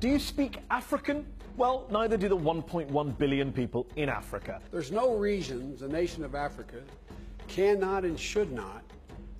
Do you speak African? Well, neither do the 1.1 billion people in Africa. There's no reason the nation of Africa cannot and should not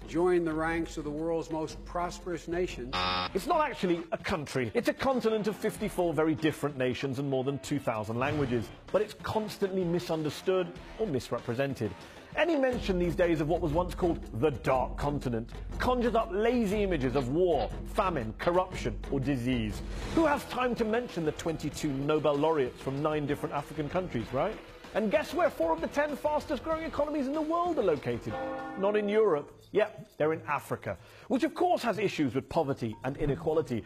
join the ranks of the world's most prosperous nations. It's not actually a country. It's a continent of 54 very different nations and more than 2,000 languages. But it's constantly misunderstood or misrepresented. Any mention these days of what was once called the Dark Continent conjures up lazy images of war, famine, corruption, or disease. Who has time to mention the 22 Nobel laureates from 9 different African countries, right? And guess where 4 of the 10 fastest growing economies in the world are located? Not in Europe. Yep, they're in Africa, which of course has issues with poverty and inequality.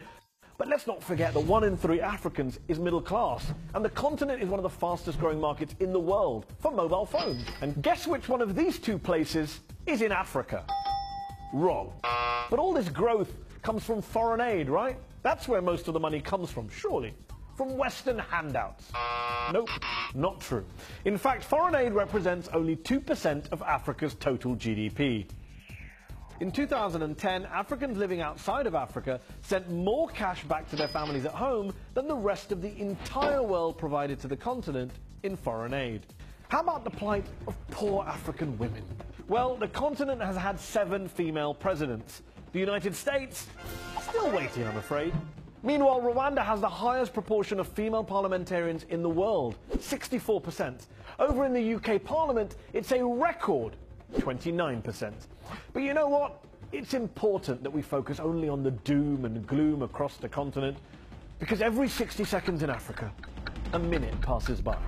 But let's not forget that 1 in 3 Africans is middle class, and the continent is one of the fastest growing markets in the world for mobile phones. And guess which one of these 2 places is in Africa? Wrong. But all this growth comes from foreign aid, right? That's where most of the money comes from, surely. From Western handouts. Nope, not true. In fact, foreign aid represents only 2% of Africa's total GDP. In 2010, Africans living outside of Africa sent more cash back to their families at home than the rest of the entire world provided to the continent in foreign aid. How about the plight of poor African women? Well, the continent has had 7 female presidents. The United States? Still waiting, I'm afraid. Meanwhile, Rwanda has the highest proportion of female parliamentarians in the world, 64%. Over in the UK Parliament, it's a record 29%. But you know what? It's important that we focus only on the doom and gloom across the continent, because every 60 seconds in Africa, a minute passes by.